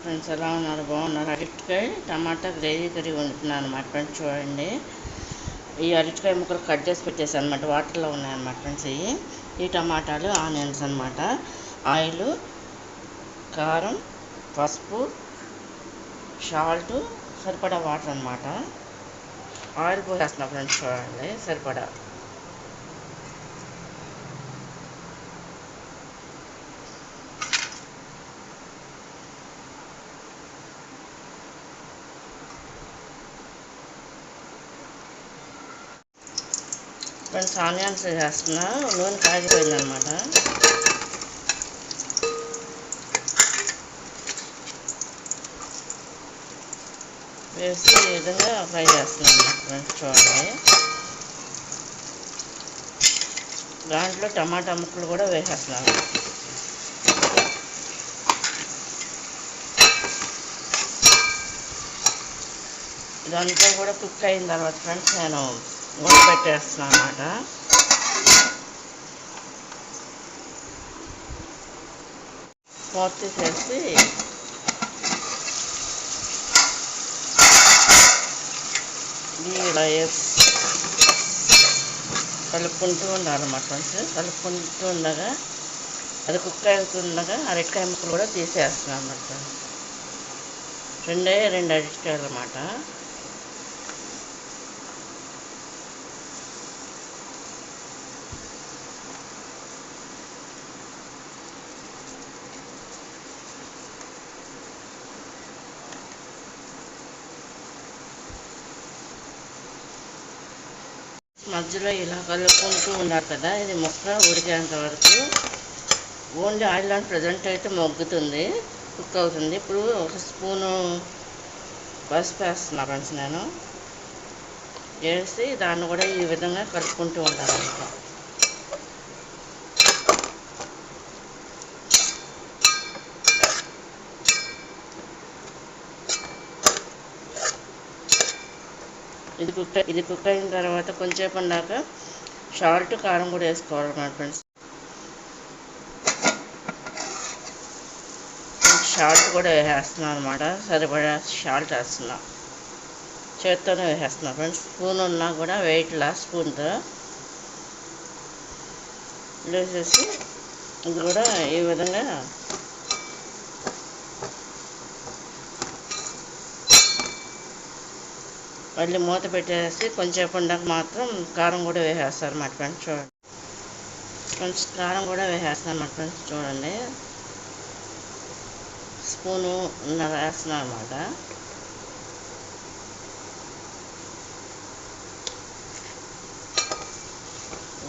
Friends ఎలా ఉన్నారు? బాగున్నారు. అరటికాయ టమాటా గ్రేవీ కర్రీ వండుతున్నాను అనమాట ఫ్రెండ్స్. చూడండి, ఈ అరటికాయ ముక్కలు కట్ చేసి పెట్టేసాను అనమాట. వాటర్లో ఉన్నాయన్నమాట ఫ్రెండ్స్. ఈ టమాటాలు, ఆనియన్స్ అనమాట. ఆయిల్, కారం, పసుపు, సాల్ట్, సరిపడా వాటర్ అనమాట. ఆయిల్ పోసేస్తున్నా ఫ్రెండ్స్. చూడండి, సరిపడా ఫ్రెండ్స్. ఆనియన్స్ వేస్తున్నా. నూనె కాగిపోయింది అనమాట. వేసి ఈ విధంగా ఫ్రై చేస్తున్నాను ఫ్రెండ్స్. చూడండి, దాంట్లో టమాటా ముక్కలు కూడా వేసేస్తున్నాను. ఇదంతా కూడా కుక్ అయిన తర్వాత ఫ్రెండ్స్ నేను గుంట పెట్టేస్తున్నాను అన్నమాట. మూత తీసేసి ఇలా కలుపుకుంటూ ఉండాలన్నమాట ఫ్రెండ్స్. కలుపుకుంటూ ఉండగా అది కుక్ అవుతుండగా అరటికాయ ముక్కలు కూడా తీసేస్తున్నాను అన్నమాట. రెండు అరటికాయలు అన్నమాట. మధ్యలో ఇలా కలుపుకుంటూ ఉన్నారు కదా, ఇది ముక్క ఉడికేంత వరకు. ఓన్లీ ఆయిల్ అండ్ ప్రజెంట్ అయితే మొగ్గుతుంది, కుక్ అవుతుంది. ఇప్పుడు ఒక స్పూను పసుపు వేస్తున్నా ఫ్రెండ్స్. నేను వేసి దాన్ని కూడా ఈ విధంగా కలుపుకుంటూ ఉంటాను. ఇది కుక్ అయిన తర్వాత కొంచెంసేపు ఉన్నాక సాల్ట్, కారం కూడా వేసుకోవాలన్నమాట ఫ్రెండ్స్. సాల్ట్ కూడా వేసేస్తున్నాను అనమాట. సరిపడా సాల్ట్ వేస్తున్నా. చేత్తోనే వేసేస్తున్నా ఫ్రెండ్స్. స్పూన్ ఉన్నా కూడా వెయిట్లా స్పూన్తో వేసేసి ఇది కూడా ఈ విధంగా మళ్ళీ మూత పెట్టేసి కొంచెంసేపు ఉండాక మాత్రం కారం కూడా వేసేస్తారు అన్నమాట ఫ్రెండ్స్. చూడండి ఫ్రెండ్స్, కారం కూడా వేసేస్తాను అన్నమాట ఫ్రెండ్స్. చూడండి, స్పూను వేస్తున్నాను అనమాట.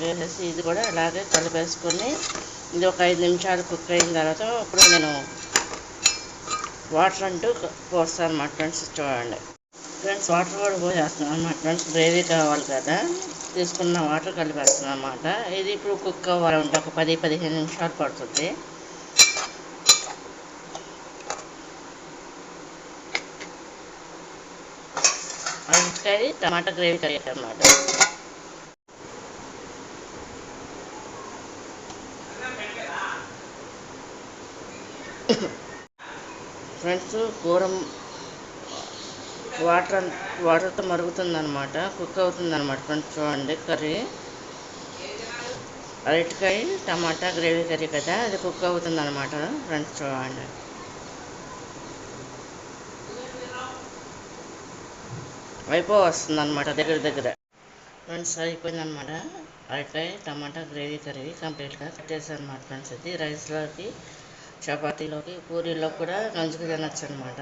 వేసేసి ఇది కూడా అలాగే కలిపేసుకొని ఇది ఒక 5 నిమిషాలు కుక్ అయిన తర్వాత ఇప్పుడు నేను వాటర్ అంటూ పోస్తాను అన్నమాట ఫ్రెండ్స్. చూడండి ఫ్రెండ్స్, వాటర్ కూడా పోసేస్తున్నాను అన్నమాట ఫ్రెండ్స్. గ్రేవీ కావాలి కదా, తీసుకున్న వాటర్ కలిపేస్తున్నాను అన్నమాట. ఇది ఇప్పుడు కుక్ అవ్వాలంటే ఒక 10-15 నిమిషాలు పడుతుంది. అరటికాయ టమాటా గ్రేవీ కర్రీ అన్నమాట. ఫ్రెండ్స్, కూర వాటర్తో మరుగుతుందన్నమాట, కుక్ అవుతుందన్నమాట ఫ్రెండ్స్. చూడండి, కర్రీ అరటికాయ టమాటా గ్రేవీ కర్రీ కదా, అది కుక్ అవుతుందన్నమాట ఫ్రెండ్స్. చూడండి, వస్తుంది అనమాట దగ్గర ఫ్రెండ్స్. అయిపోయిందనమాట అరటికాయ టమాటా గ్రేవీ కర్రీ కంప్లీట్గా కట్టేసాను అనమాట ఫ్రెండ్స్. ఇది రైస్లోకి, చపాతీలోకి, పూరీలో కూడా మంచిగా తినచ్చు అనమాట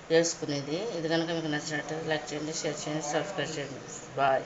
వేసుకునేది. ఇది కనుక మీకు నచ్చినట్టు లైక్ చేయండి, షేర్ చేయండి, సబ్స్క్రైబ్ చేయండి. బాయ్.